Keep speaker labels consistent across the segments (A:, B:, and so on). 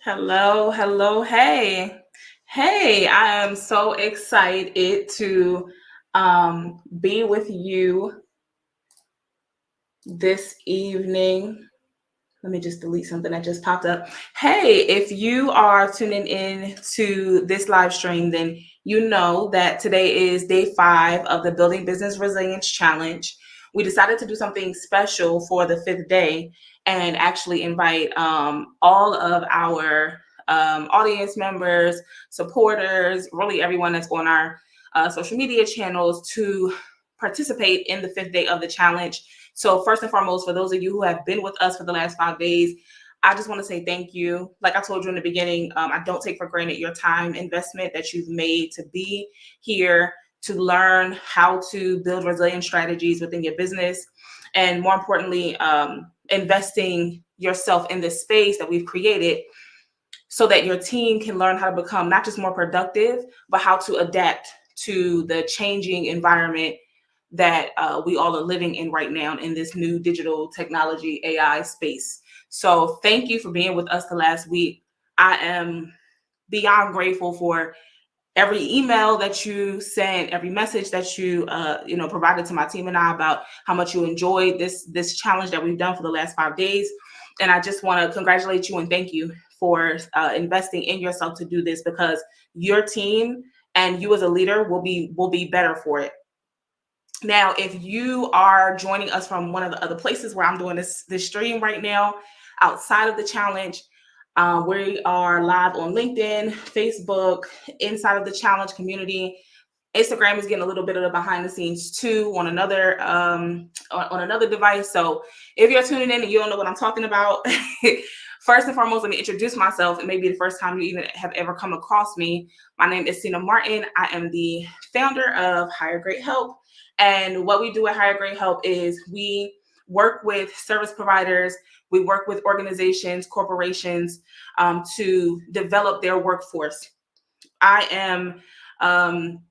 A: Hello, hello, hey. Hey, I am so excited to be with you this evening. Let me just delete something that just popped up. Hey, if you are tuning in to this live stream, then you know that today is day 5 of the Building Business Resilience Challenge. We decided to do something special for the 5th day and actually invite all of our audience members, supporters, really everyone that's on our social media channels to participate in the 5th day of the challenge. So first and foremost, for those of you who have been with us for the last 5 days, I just want to say thank you. Like I told you in the beginning, I don't take for granted your time investment that you've made to be here to learn how to build resilient strategies within your business. And more importantly, investing yourself in this space that we've created so that your team can learn how to become not just more productive, but how to adapt to the changing environment that we all are living in right now in this new digital technology AI space. So thank you for being with us the last week. I am beyond grateful for every email that you sent, every message that you provided to my team and I about how much you enjoyed this challenge that we've done for the last 5 days. And I just want to congratulate you and thank you for investing in yourself to do this, because your team and you as a leader will be better for it. Now, if you are joining us from one of the other places where I'm doing this stream right now, outside of the challenge, we are live on LinkedIn, Facebook, inside of the challenge community. Instagram is getting a little bit of the behind the scenes too on another on another device. So if you're tuning in and you don't know what I'm talking about, first and foremost, let me introduce myself. It may be the first time you even have ever come across me. My name is Sina Martin. I am the founder of Hire Great Help. And what we do at Hire Great Help is we work with service providers, we work with organizations, corporations to develop their workforce. I am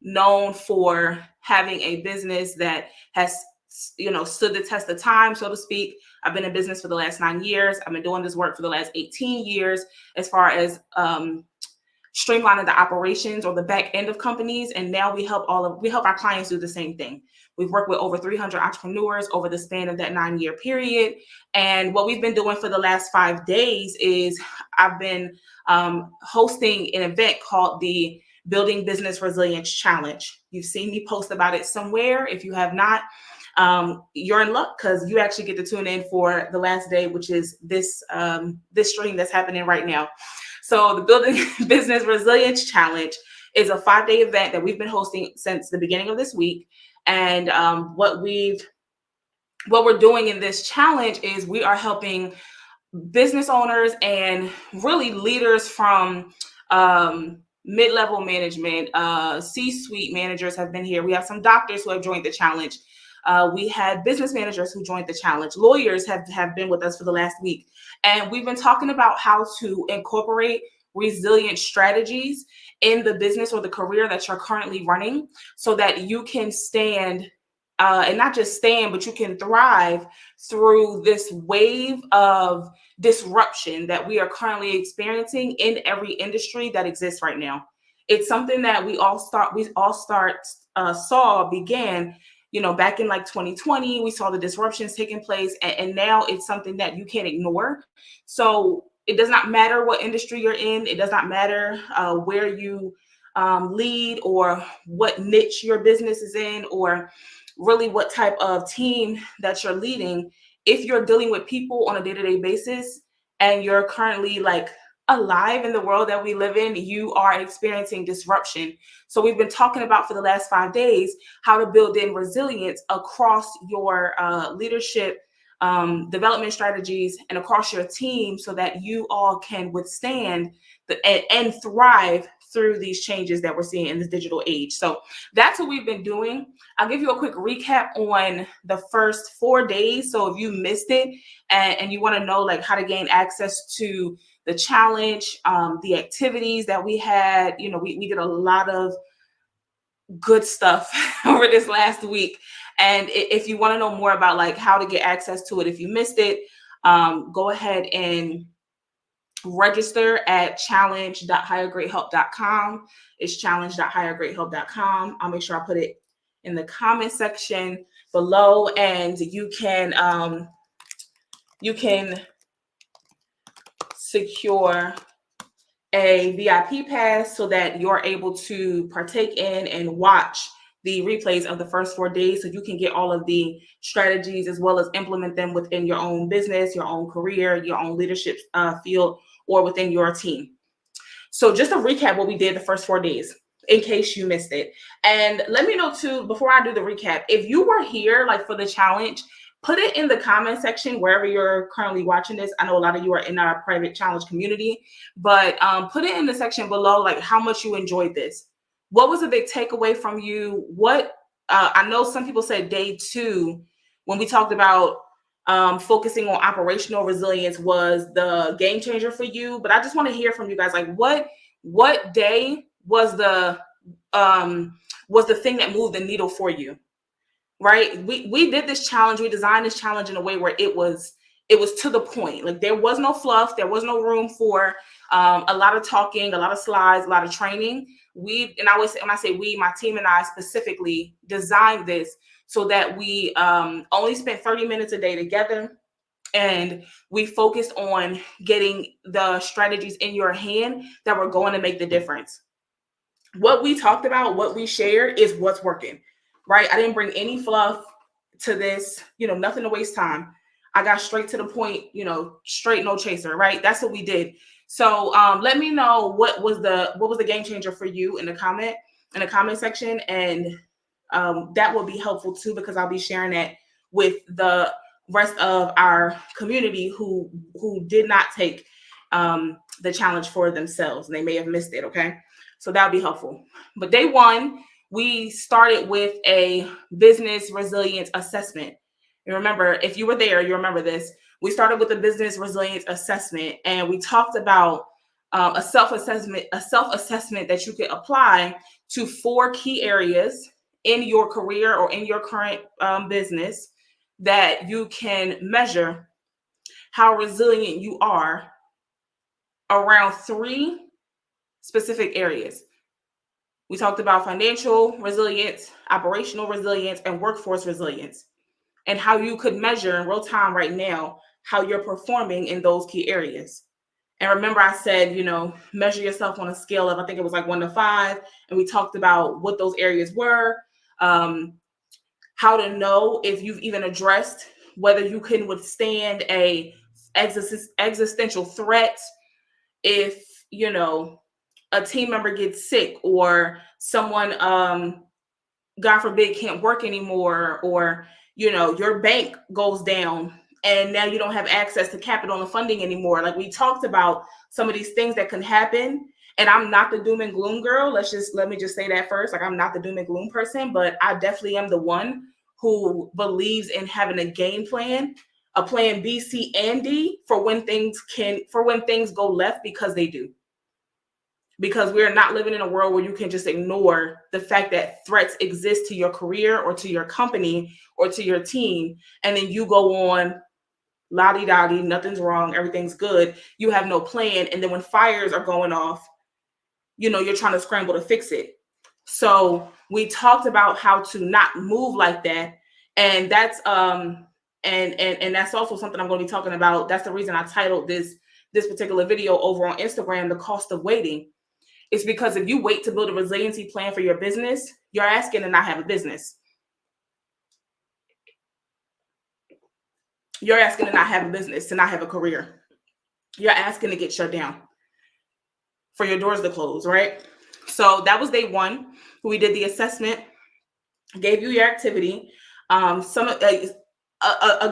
A: known for having a business that has, stood the test of time, so to speak. I've been in business for the last 9 years. I've been doing this work for the last 18 years as far as streamlining the operations or the back end of companies. And now we help our clients do the same thing. We've worked with over 300 entrepreneurs over the span of that 9-year period. And what we've been doing for the last 5 days is I've been hosting an event called the Building Business Resilience Challenge. You've seen me post about it somewhere. If you have not, you're in luck, because you actually get to tune in for the last day, which is this stream that's happening right now. So the Building Business Resilience Challenge is a 5-day event that we've been hosting since the beginning of this week. And what we're doing in this challenge is we are helping business owners and really leaders from mid-level management, C-suite managers have been here. We have some doctors who have joined the challenge. We had business managers who joined the challenge. Lawyers have been with us for the last week. And we've been talking about how to incorporate resilient strategies in the business or the career that you're currently running so that you can stand and not just stand, but you can thrive through this wave of disruption that we are currently experiencing in every industry that exists right now. It's something that we all saw began, back in like 2020. We saw the disruptions taking place, and now it's something that you can't ignore. So it does not matter what industry you're in. It does not matter where you lead or what niche your business is in, or really what type of team that you're leading. If you're dealing with people on a day-to-day basis and you're currently like alive in the world that we live in, you are experiencing disruption. So we've been talking about for the last 5 days how to build in resilience across your leadership development strategies and across your team so that you all can withstand and thrive through these changes that we're seeing in this digital age. So that's what we've been doing. I'll give you a quick recap on the first 4 days. So if you missed it and you want to know like how to gain access to the challenge, the activities that we had, we did a lot of good stuff over this last week. And if you want to know more about like how to get access to it, if you missed it, go ahead and register at challenge.hiregreathelp.com. It's challenge.hiregreathelp.com. I'll make sure I put it in the comment section below, and you can secure a VIP pass so that you're able to partake in and watch the replays of the first 4 days, so you can get all of the strategies as well as implement them within your own business, your own career, your own leadership field, or within your team. So just to recap what we did the first 4 days, in case you missed it. And let me know too, before I do the recap, if you were here like for the challenge, put it in the comment section wherever you're currently watching this. I know a lot of you are in our private challenge community, but put it in the section below, like how much you enjoyed this. What was a big takeaway from you? What I know some people said day 2, when we talked about focusing on operational resilience, was the game changer for you. But I just want to hear from you guys, like what day was the thing that moved the needle for you? Right? We did this challenge. We designed this challenge in a way where it was to the point. Like there was no fluff. There was no room for a lot of talking, a lot of slides, a lot of training. When I say we, my team and I specifically designed this so that we only spent 30 minutes a day together, and we focused on getting the strategies in your hand that were going to make the difference. What we talked about, what we shared, is what's working, right? I didn't bring any fluff to this, nothing to waste time. I got straight to the point, straight, no chaser, right? That's what we did. So let me know what was the game changer for you in the comment section, and that will be helpful too, because I'll be sharing that with the rest of our community who did not take the challenge for themselves, and they may have missed it. Okay, so that'll be helpful. But day 1, we started with a business resilience assessment. You remember, if you were there, you remember this. We started with a business resilience assessment, and we talked about a self-assessment that you could apply to 4 key areas in your career or in your current business, that you can measure how resilient you are around 3 specific areas. We talked about financial resilience, operational resilience, and workforce resilience, and how you could measure in real time right now how you're performing in those key areas. And remember, I said, measure yourself on a scale of, I think it was like 1 to 5. And we talked about what those areas were, how to know if you've even addressed whether you can withstand a existential threat, if, a team member gets sick, or someone, God forbid, can't work anymore, or, your bank goes down and now you don't have access to capital and funding anymore. Like, we talked about some of these things that can happen. And I'm not the doom and gloom girl. Let me just say that first. Like, I'm not the doom and gloom person, but I definitely am the one who believes in having a game plan, a plan B, C, and D for when things go left, because they do. Because we're not living in a world where you can just ignore the fact that threats exist to your career or to your company or to your team, and then you go on la-di-da-di, nothing's wrong, everything's good. You have no plan, and then when fires are going off, you're trying to scramble to fix it. So we talked about how to not move like that, and that's and that's also something I'm going to be talking about. That's the reason I titled this particular video over on Instagram, "The Cost of Waiting." It's because if you wait to build a resiliency plan for your business, you're asking to not have a business. You're asking to not have a business, to not have a career. You're asking to get shut down, for your doors to close, right? So that was day 1. We did the assessment, gave you your activity. A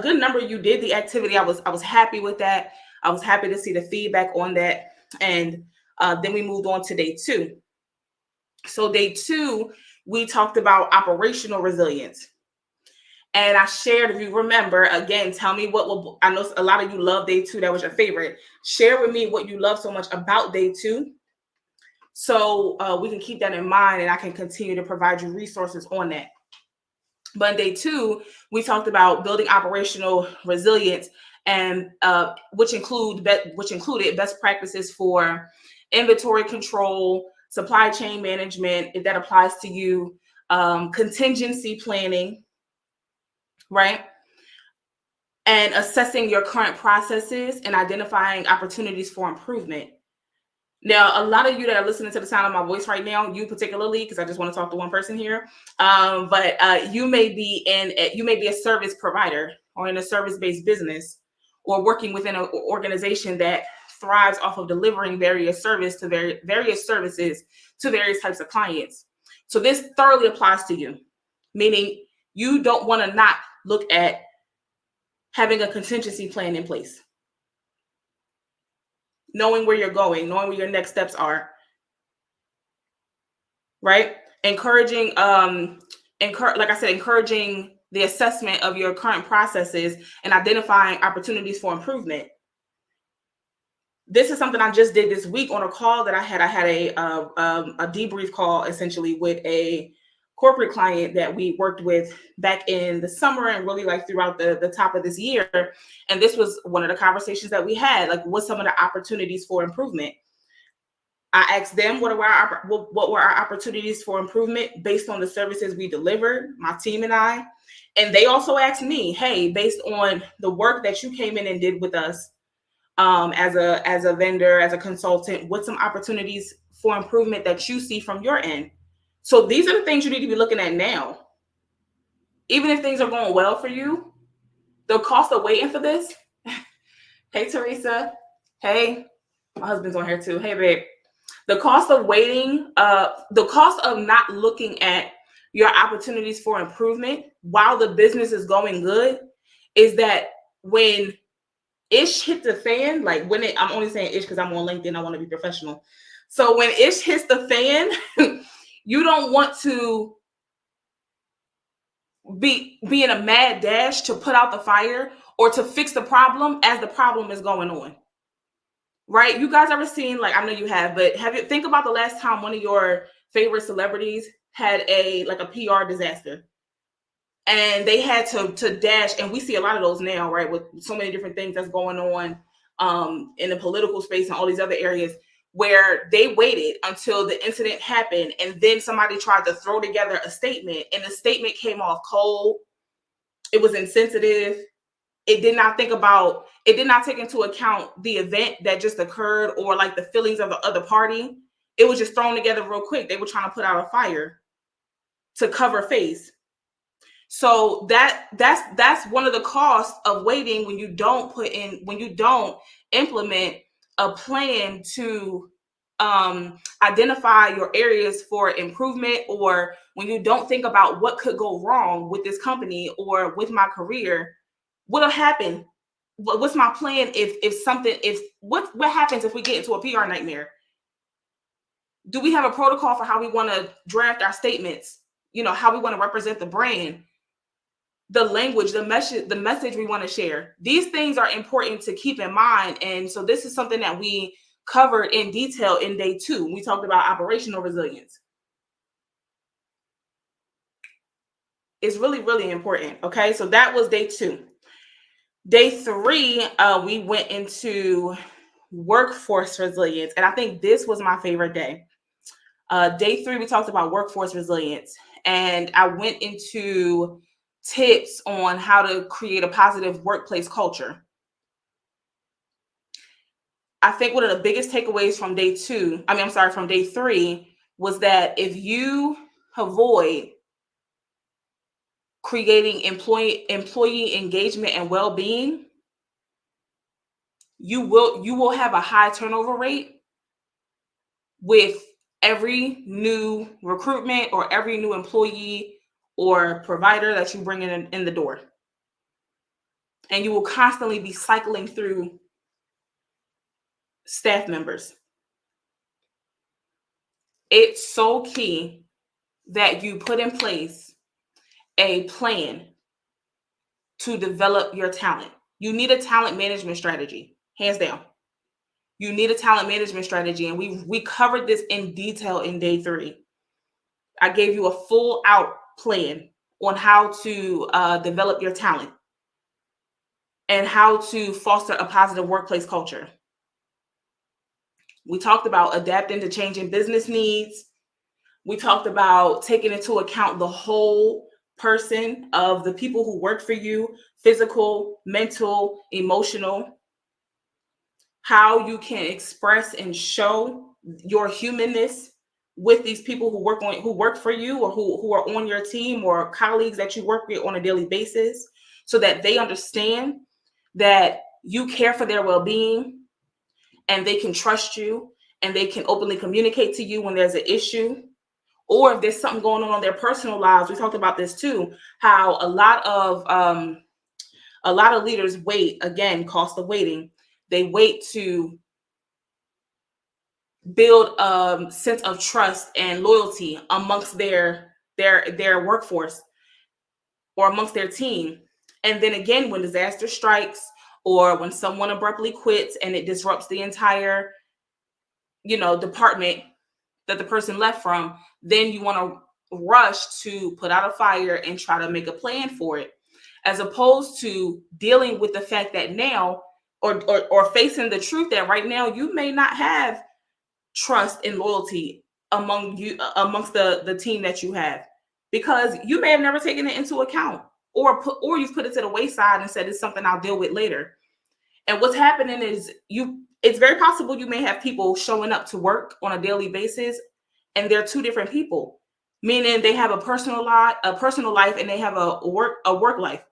A: good number of you did the activity. I was happy with that. I was happy to see the feedback on that. And then we moved on to day 2. So day 2, we talked about operational resilience. And I shared, if you remember, again, tell me I know a lot of you love day 2. That was your favorite. Share with me what you love so much about day 2. So we can keep that in mind, and I can continue to provide you resources on that. But day 2, we talked about building operational resilience and which included best practices for inventory control, supply chain management, if that applies to you, contingency planning, right? And assessing your current processes and identifying opportunities for improvement. Now, a lot of you that are listening to the sound of my voice right now, you particularly, because I just want to talk to one person here, but you may be a service provider or in a service-based business, or working within an organization that thrives off of delivering various services to various types of clients. So this thoroughly applies to you, meaning you don't want to not look at having a contingency plan in place, knowing where you're going, knowing where your next steps are, right? Encouraging the assessment of your current processes and identifying opportunities for improvement. This is something I just did this week on a call that I had. I had a debrief call essentially with a corporate client that we worked with back in the summer and really like throughout the top of this year. And this was one of the conversations that we had, like what's some of the opportunities for improvement. I asked them what were our opportunities for improvement based on the services we delivered, my team and I. And they also asked me, hey, based on the work that you came in and did with us, as a vendor, as a consultant, what's some opportunities for improvement that you see from your end? So these are the things you need to be looking at now. Even if things are going well for you, the cost of waiting for this. Hey, Teresa. Hey, my husband's on here too. Hey, babe. The cost of waiting, the cost of not looking at your opportunities for improvement while the business is going good is that when ish hit the fan, like I'm only saying ish because I'm on LinkedIn, I want to be professional. So when ish hits the fan, you don't want to be in a mad dash to put out the fire or to fix the problem as the problem is going on. Right? You guys ever seen, like, I know you have, but think about the last time one of your favorite celebrities had a PR disaster and they had to dash, and we see a lot of those now, right? With so many different things that's going on in the political space and all these other areas, where they waited until the incident happened and then somebody tried to throw together a statement and the statement came off cold. It was insensitive. It did not take into account the event that just occurred or like the feelings of the other party. It was just thrown together real quick. They were trying to put out a fire to cover face. So that's one of the costs of waiting when you don't implement a plan to identify your areas for improvement, or when you don't think about what could go wrong with this company or with my career. What'll happen? What's my plan what happens if we get into a PR nightmare? Do we have a protocol for how we want to draft our statements? How we want to represent the brand, the language, the message we want to share. These things are important to keep in mind. And so this is something that we covered in detail in day 2. We talked about operational resilience. It's really, really important. Okay. So that was day 2. Day 3, we went into workforce resilience. And I think this was my favorite day. Day 3, we talked about workforce resilience. And I went into tips on how to create a positive workplace culture. I think one of the biggest takeaways from day 3 was that if you avoid creating employee engagement and well-being, you will have a high turnover rate with every new recruitment or every new employee or provider that you bring in the door. And you will constantly be cycling through staff members. It's so key that you put in place a plan to develop your talent. You need a talent management strategy, hands down. You need a talent management strategy. And we covered this in detail in day 3. I gave you a full out plan on how to develop your talent. and how to foster a positive workplace culture. We talked about adapting to changing business needs. We talked about taking into account the whole person of the people who work for you, physical, mental, emotional, how you can express and show your humanness with these people who work for you, or who are on your team, or colleagues that you work with on a daily basis, so that they understand that you care for their well-being, and they can trust you, and they can openly communicate to you when there's an issue, or if there's something going on in their personal lives. We talked about this too, how a lot of leaders wait, again, cost of waiting. They wait to build a sense of trust and loyalty amongst their workforce, or amongst their team. And then again, when disaster strikes, or when someone abruptly quits and it disrupts the entire, department that the person left from, then you want to rush to put out a fire and try to make a plan for it, as opposed to dealing with the fact that now, or facing the truth that right now you may not have trust and loyalty amongst the team that you have, because you may have never taken it into account, or you've put it to the wayside and said it's something I'll deal with later. And what's happening is it's very possible you may have people showing up to work on a daily basis, and they're two different people, meaning they have a personal life, and they have a work life,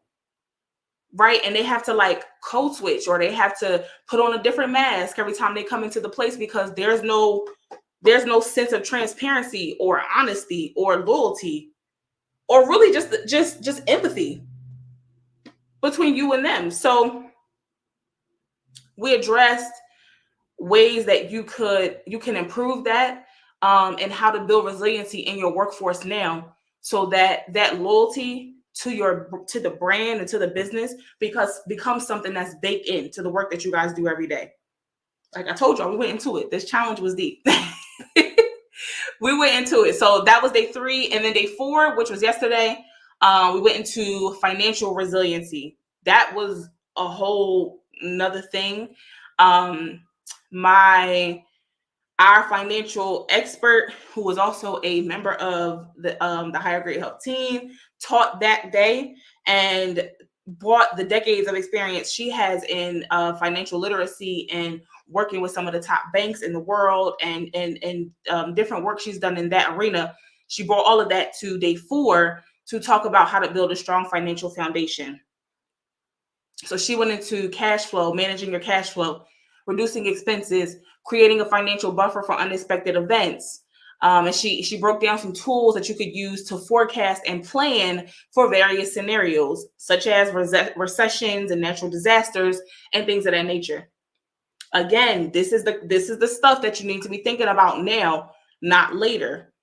A: right? And they have to like code switch, or they have to put on a different mask every time they come into the place, because there's no sense of transparency or honesty or loyalty, or really just empathy between you and them. So we addressed ways that you can improve that, and how to build resiliency in your workforce now, so that loyalty to the brand and to the business becomes something that's baked into the work that you guys do every day. Like I told y'all, we went into it. This challenge was deep. We went into it. So that was day 3. And then day 4, which was yesterday, we went into financial resiliency. That was a whole another thing. Our financial expert, who was also a member of the Higher Grade Help team, taught that day and brought the decades of experience she has in financial literacy and working with some of the top banks in the world, and different work she's done in that arena. She brought all of that to day 4 to talk about how to build a strong financial foundation. So she went into cash flow, managing your cash flow, reducing expenses, creating a financial buffer for unexpected events. And she broke down some tools that you could use to forecast and plan for various scenarios, such as recessions and natural disasters and things of that nature. Again, this is the stuff that you need to be thinking about now, not later.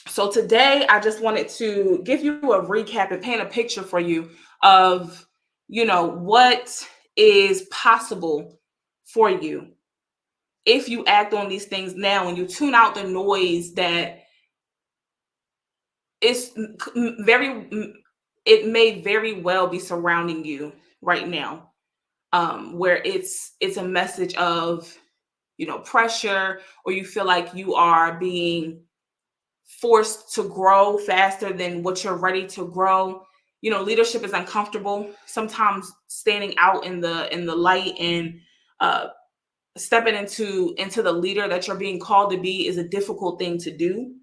A: So today, I just wanted to give you a recap and paint a picture for you of, what is possible for you if you act on these things now, and you tune out the noise that it may very well be surrounding you right now, where it's a message of, pressure, or you feel like you are being forced to grow faster than what you're ready to grow. Leadership is uncomfortable. Sometimes standing out in the light and stepping into the leader that you're being called to be is a difficult thing to do,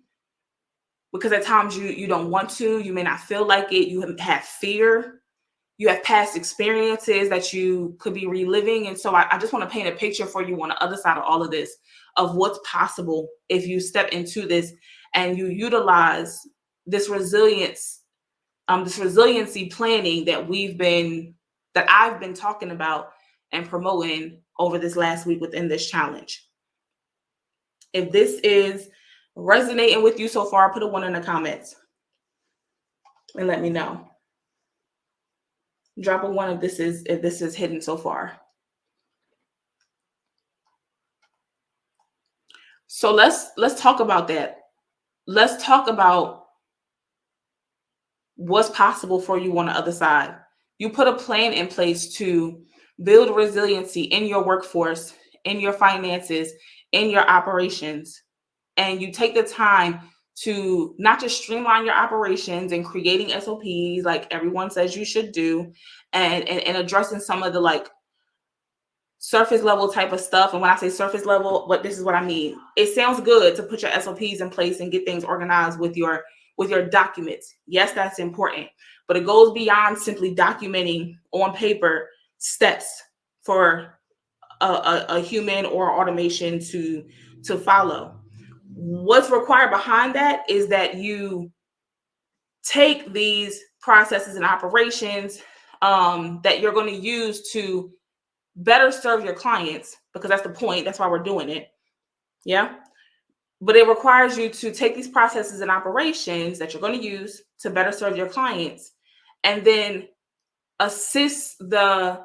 A: because at times you don't want to. You may not feel like it. You have fear. You have past experiences that you could be reliving. And so I just want to paint a picture for you on the other side of all of this, of what's possible if you step into this and you utilize this resiliency planning that I've been talking about and promoting over this last week within this challenge. If this is resonating with you so far, put a 1 in the comments and let me know. Drop a 1 if this is hidden so far. So let's talk about that. Let's talk about what's possible for you on the other side. You put a plan in place to build resiliency in your workforce, in your finances, in your operations. And you take the time to not just streamline your operations and creating SOPs like everyone says you should do, and addressing some of the like surface level type of stuff. And when I say surface level, this is what I mean. It sounds good to put your SOPs in place and get things organized with your documents. Yes, that's important, but it goes beyond simply documenting on paper steps for a human or automation to follow. What's required behind that is that you take these processes and operations that you're going to use to better serve your clients, because that's the point. That's why we're doing it. Yeah. But it requires you to take these processes and operations that you're going to use to better serve your clients, and then assist the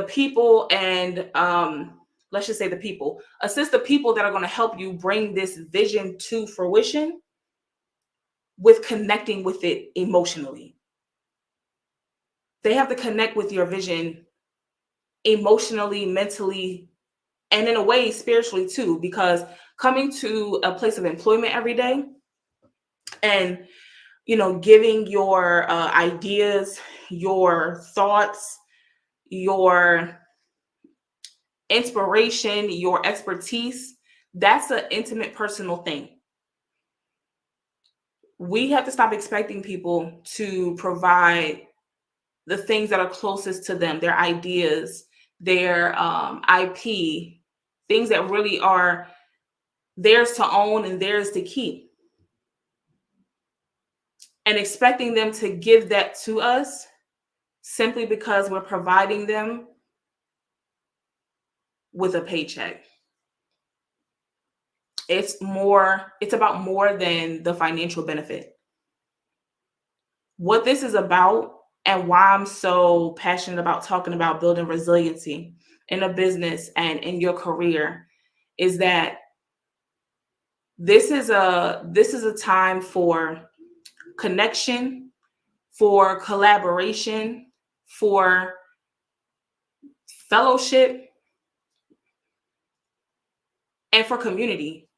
A: people and let's just say assist the people that are going to help you bring this vision to fruition with connecting with it emotionally. They have to connect with your vision emotionally, mentally, and in a way spiritually too, because coming to a place of employment every day and giving your ideas, your thoughts, your inspiration, your expertise, that's an intimate personal thing. We have to stop expecting people to provide the things that are closest to them, their ideas, their IP, things that really are theirs to own and theirs to keep, and expecting them to give that to us simply because we're providing them with a paycheck. It's about more than the financial benefit. What this is about, and why I'm so passionate about talking about building resiliency in a business and in your career, is that this is a time for connection, for collaboration, for fellowship, and for community.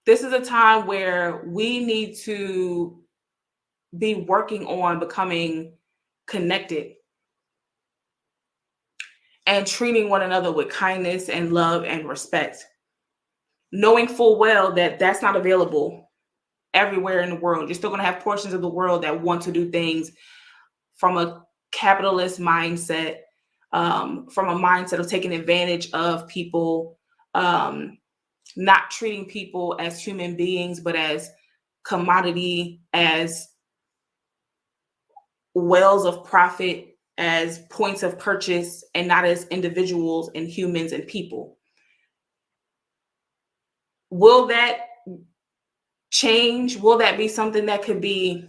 A: This is a time where we need to be working on becoming connected and treating one another with kindness and love and respect, knowing full well that that's not available everywhere in the world. You're still going to have portions of the world that want to do things from a capitalist mindset, from a mindset of taking advantage of people, not treating people as human beings, but as commodity, as wells of profit, as points of purchase, and not as individuals and humans and people. Will that change? Will that be something that could be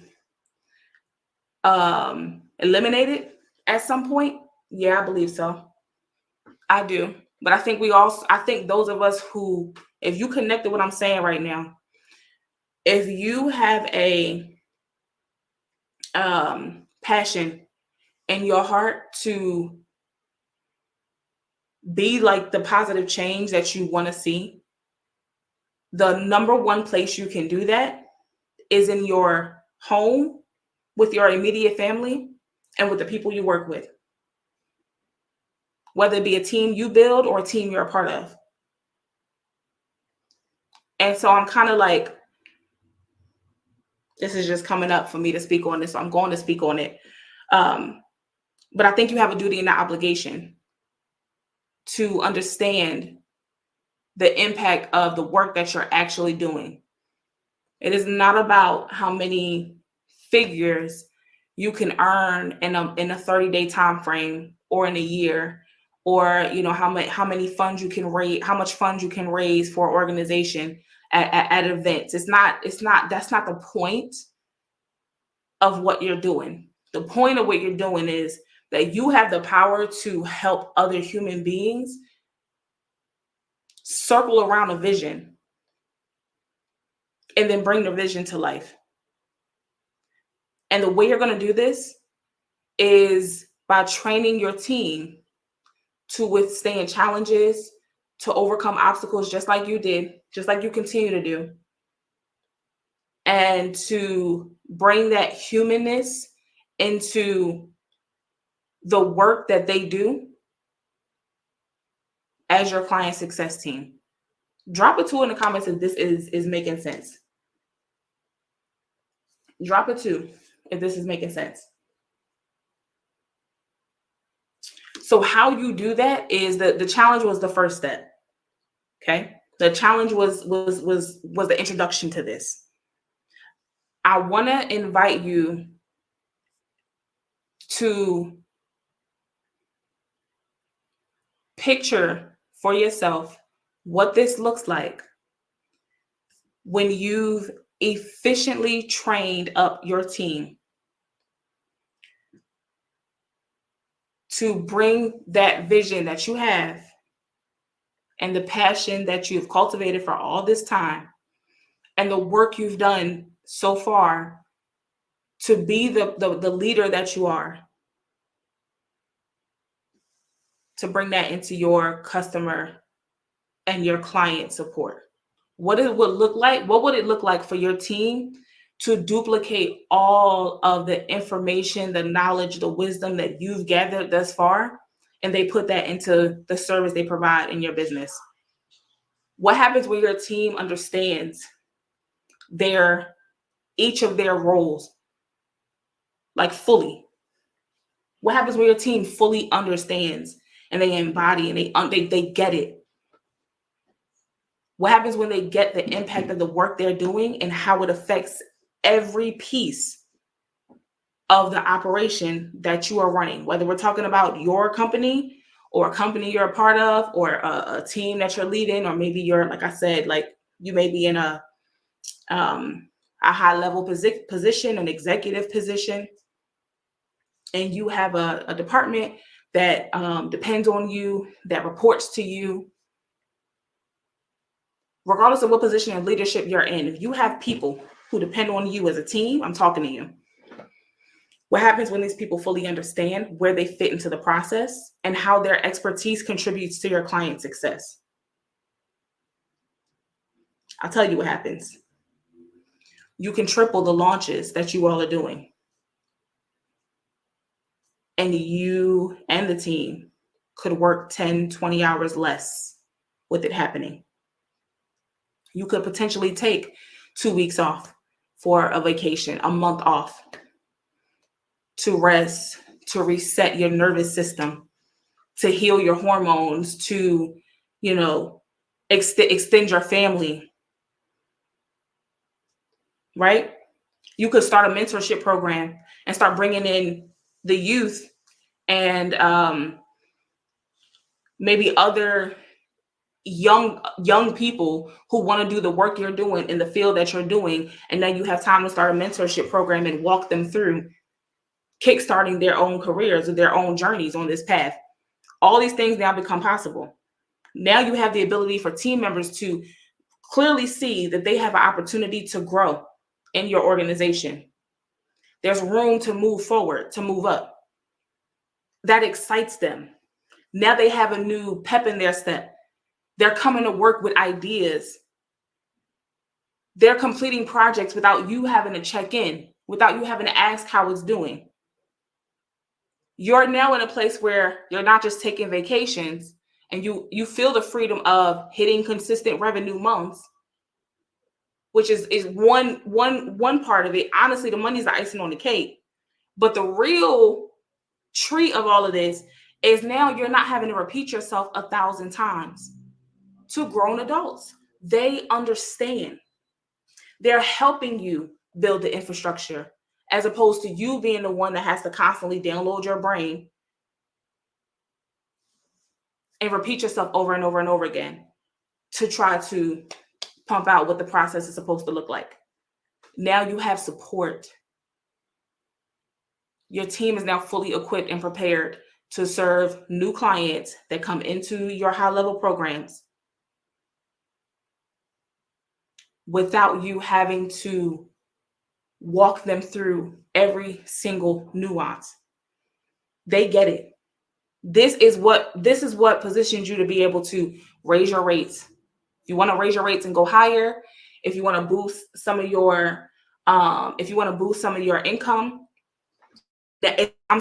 A: eliminated at some point? Yeah, I believe so. I do. But I think those of us who, if you connect to what I'm saying right now, if you have a passion in your heart to be like the positive change that you want to see, the number one place you can do that is in your home, with your immediate family, and with the people you work with, whether it be a team you build or a team you're a part of. And so I'm kind of like, this is just coming up for me to speak on this, so I'm going to speak on it. But I think you have a duty and an obligation to understand the impact of the work that you're actually doing. It is not about how many figures you can earn in a 30-day time frame, or in a year, or how many funds you can raise, how much funds you can raise for an organization at events. That's not the point of what you're doing. The point of what you're doing is that you have the power to help other human beings circle around a vision and then bring the vision to life. And the way you're going to do this is by training your team to withstand challenges, to overcome obstacles just like you did, just like you continue to do, and to bring that humanness into the work that they do as your client success team. Drop a 2 in the comments if this is making sense. Drop a 2 if this is making sense. So how you do that is the challenge was the first step. Okay. The challenge was the introduction to this. I want to invite you to picture for yourself what this looks like when you've efficiently trained up your team to bring that vision that you have and the passion that you've cultivated for all this time and the work you've done so far to be the leader that you are, to bring that into your customer and your client support. What it would look like, what would it look like for your team to duplicate all of the information, the knowledge, the wisdom that you've gathered thus far, and they put that into the service they provide in your business? What happens when your team understands each of their roles, like fully? What happens when your team fully understands and they embody and they get it? What happens when they get the impact of the work they're doing and how it affects every piece of the operation that you are running? Whether we're talking about your company or a company you're a part of, or a team that you're leading, or maybe you're, like I said, like you may be in a high level position, an executive position, and you have a department that depends on you, that reports to you. Regardless of what position of leadership you're in, if you have people who depend on you as a team, I'm talking to you. What happens when these people fully understand where they fit into the process and how their expertise contributes to your client success? I'll tell you what happens. You can triple the launches that you all are doing. And you and the team could work 10, 20 hours less with it happening. You could potentially take 2 weeks off for a vacation, a month off, to rest, to reset your nervous system, to heal your hormones, to, extend your family, right? You could start a mentorship program and start bringing in the youth and maybe other young people who want to do the work you're doing in the field that you're doing. And then you have time to start a mentorship program and walk them through kickstarting their own careers or their own journeys on this path. All these things now become possible. Now you have the ability for team members to clearly see that they have an opportunity to grow in your organization. There's room to move forward, to move up. That excites them. Now they have a new pep in their step. They're coming to work with ideas. They're completing projects without you having to check in, without you having to ask how it's doing. You're now in a place where you're not just taking vacations, and you feel the freedom of hitting consistent revenue months, which is one part of it. Honestly, the money's the icing on the cake. But the real treat of all of this is now you're not having to repeat yourself 1,000 times. To grown adults, they understand. They're helping you build the infrastructure, as opposed to you being the one that has to constantly download your brain and repeat yourself over and over and over again to try to pump out what the process is supposed to look like. Now you have support. Your team is now fully equipped and prepared to serve new clients that come into your high-level programs without you having to walk them through every single nuance. They get it. This is what positions you to be able to raise your rates. If you want to raise your rates and go higher, if you want to boost some of your income, if you want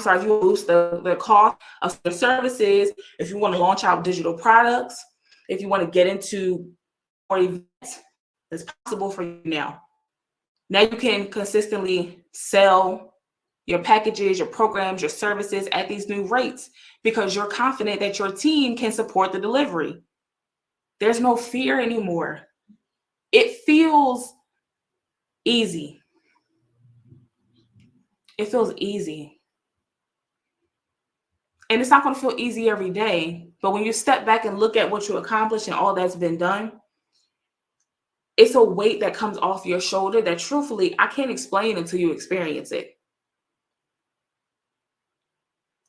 A: to boost the cost of the services, if you want to launch out digital products, if you want to get into more events, it's possible for you now. Now you can consistently sell your packages, your programs, your services at these new rates because you're confident that your team can support the delivery. There's no fear anymore. It feels easy. It feels easy. And it's not going to feel easy every day. But when you step back and look at what you accomplished and all that's been done, it's a weight that comes off your shoulder that truthfully, I can't explain until you experience it.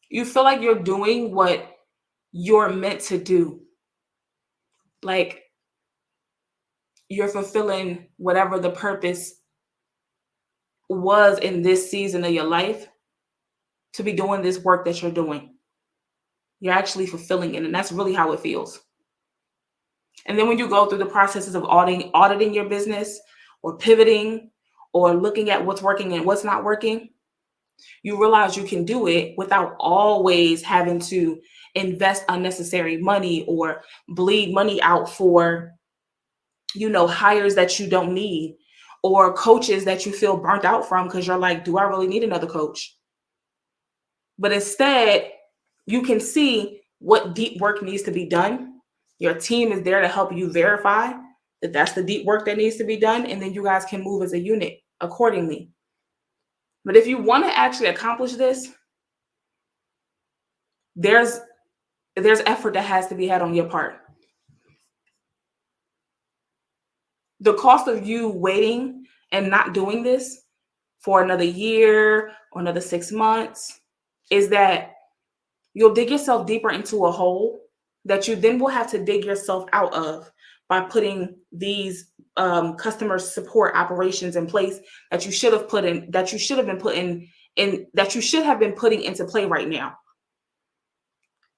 A: You feel like you're doing what you're meant to do. Like you're fulfilling whatever the purpose was in this season of your life to be doing this work that you're doing. You're actually fulfilling it. And that's really how it feels. And then when you go through the processes of auditing your business or pivoting or looking at what's working and what's not working, you realize you can do it without always having to invest unnecessary money or bleed money out for, hires that you don't need or coaches that you feel burnt out from because you're like, do I really need another coach? But instead, you can see what deep work needs to be done. Your team is there to help you verify that that's the deep work that needs to be done. And then you guys can move as a unit accordingly. But if you want to actually accomplish this, there's effort that has to be had on your part. The cost of you waiting and not doing this for another year or another 6 months is that you'll dig yourself deeper into a hole that you then will have to dig yourself out of by putting these customer support operations in place that you should have been putting into play right now.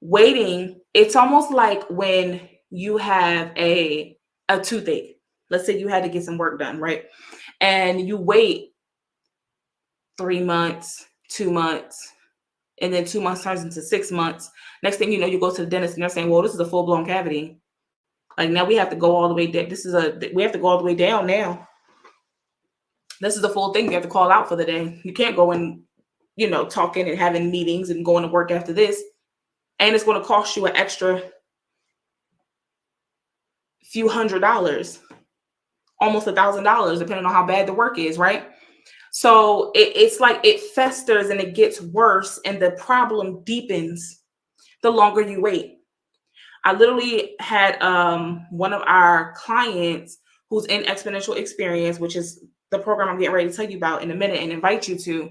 A: Waiting, it's almost like when you have a toothache. Let's say you had to get some work done, right? And you wait 3 months, 2 months, and then 2 months turns into 6 months. Next thing you know, you go to the dentist and they're saying, well, this is a full-blown cavity. Like now we have to go all the way down. We have to go all the way down now. This is the full thing. You have to call out for the day. You can't go and, talking and having meetings and going to work after this. And it's going to cost you an extra few $100s, almost $1,000, depending on how bad the work is, right? So it's like it festers and it gets worse and the problem deepens the longer you wait. I literally had one of our clients who's in Exponential Experience, which is the program I'm getting ready to tell you about in a minute and invite you to.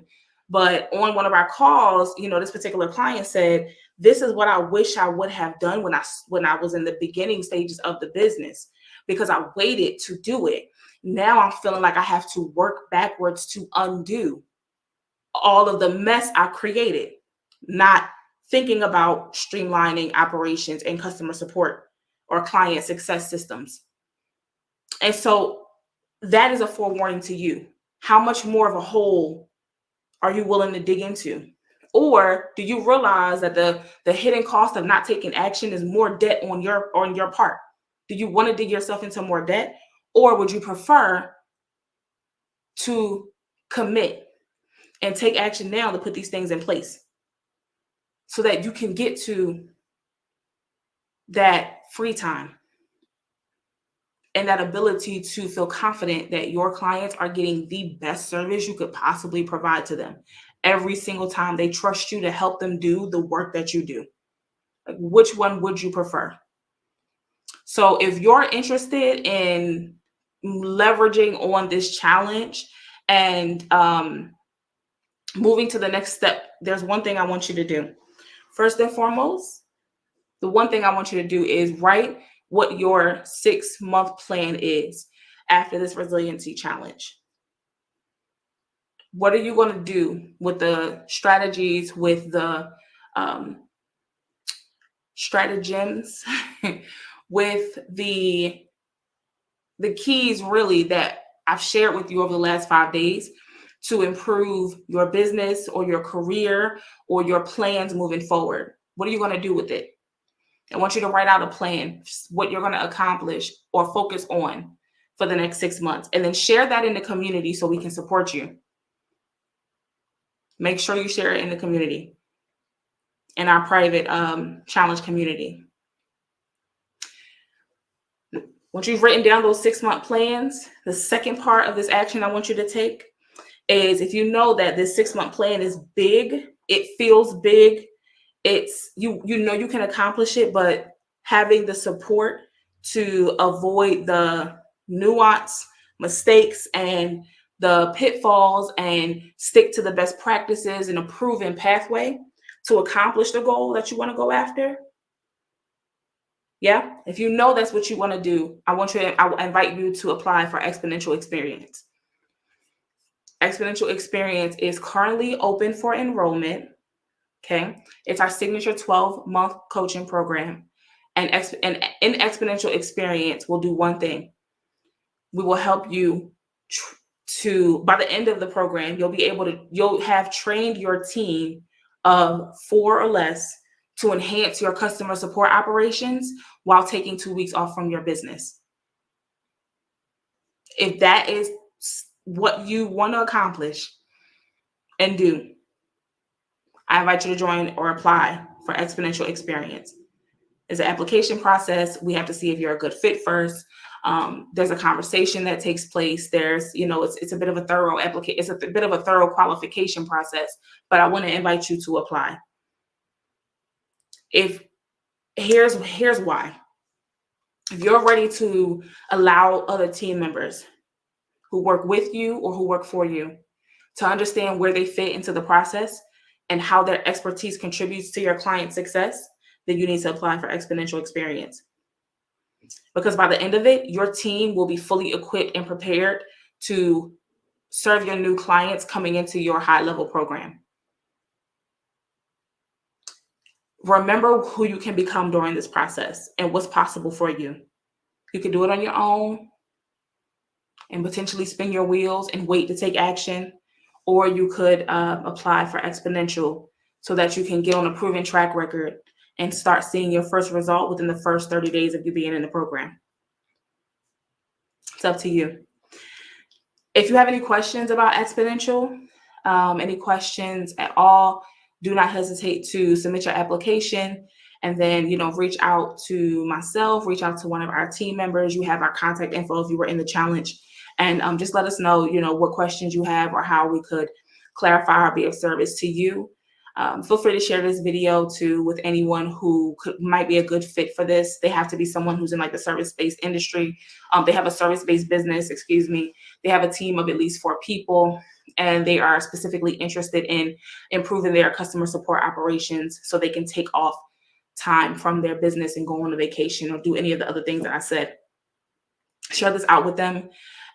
A: But on one of our calls, this particular client said, this is what I wish I would have done when I was in the beginning stages of the business, because I waited to do it. Now I'm feeling like I have to work backwards to undo all of the mess I created, not thinking about streamlining operations and customer support or client success systems. And so that is a forewarning to you. How much more of a hole are you willing to dig into? Or do you realize that the hidden cost of not taking action is more debt on your part? Do you want to dig yourself into more debt? Or would you prefer to commit and take action now to put these things in place so that you can get to that free time and that ability to feel confident that your clients are getting the best service you could possibly provide to them every single time they trust you to help them do the work that you do? Like, which one would you prefer? So if you're interested in leveraging on this challenge and moving to the next step, there's one thing I want you to do. First and foremost, the one thing I want you to do is write what your 6-month plan is after this resiliency challenge. What are you going to do with the strategies, with the stratagems, with the keys really that I've shared with you over the last 5 days to improve your business or your career or your plans moving forward? What are you going to do with it? I want you to write out a plan, what you're going to accomplish or focus on for the next 6 months, and then share that in the community so we can support you. Make sure you share it in the community, in our private challenge community. Once you've written down those 6-month plans, the second part of this action I want you to take is, if you know that this 6-month plan is big, it feels big, it's you know you can accomplish it, but having the support to avoid the nuance, mistakes, and the pitfalls, and stick to the best practices and a proven pathway to accomplish the goal that you want to go after. Yeah, if you know that's what you want to do, I invite you to apply for Exponential Experience. Exponential Experience is currently open for enrollment. Okay, it's our signature 12-month coaching program. And in Exponential Experience, we'll do one thing. We will help you to, by the end of the program, you'll have trained your team of 4 or less to enhance your customer support operations while taking 2 weeks off from your business. If that is what you want to accomplish and do, I invite you to join or apply for Exponential Experience. It's an application process. We have to see if you're a good fit first. There's a conversation that takes place. There's, it's a bit of a thorough application. It's a bit of a thorough qualification process, but I want to invite you to apply. Here's why. If you're ready to allow other team members who work with you or who work for you to understand where they fit into the process and how their expertise contributes to your client's success, then you need to apply for Exponential Experience. Because by the end of it, your team will be fully equipped and prepared to serve your new clients coming into your high-level program. Remember who you can become during this process and what's possible for you. You can do it on your own and potentially spin your wheels and wait to take action, or you could apply for Exponential so that you can get on a proven track record and start seeing your first result within the first 30 days of you being in the program. It's up to you. If you have any questions about Exponential, any questions at all, do not hesitate to submit your application, and then, reach out to myself, reach out to one of our team members. You have our contact info if you were in the challenge, and just let us know, what questions you have or how we could clarify or be of service to you. Feel free to share this video with anyone who might be a good fit for this. They have to be someone who's in like the service-based industry. They have a service-based business, They have a team of at least 4 people, and they are specifically interested in improving their customer support operations so they can take off time from their business and go on a vacation or do any of the other things that I said. Share this out with them.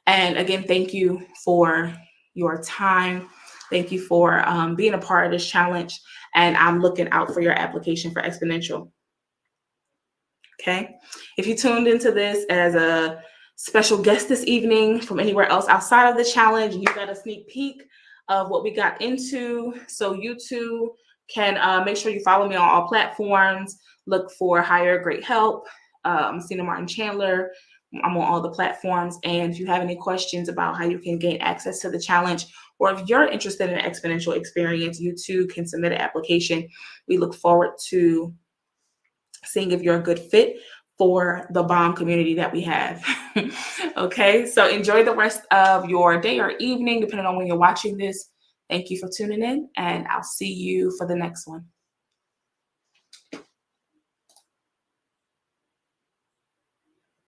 A: And again, thank you for your time. Thank you for being a part of this challenge. And I'm looking out for your application for Exponential. Okay. If you tuned into this as a special guest this evening from anywhere else outside of the challenge, you got a sneak peek of what we got into. So you too can make sure you follow me on all platforms. Look for Hire Great Help, Cena Martin Chandler. I'm on all the platforms. And if you have any questions about how you can gain access to the challenge, or if you're interested in an Exponential Experience, you too can submit an application. We look forward to seeing if you're a good fit for the bomb community that we have. Okay, so enjoy the rest of your day or evening, depending on when you're watching this. Thank you for tuning in, and I'll see you for the next one.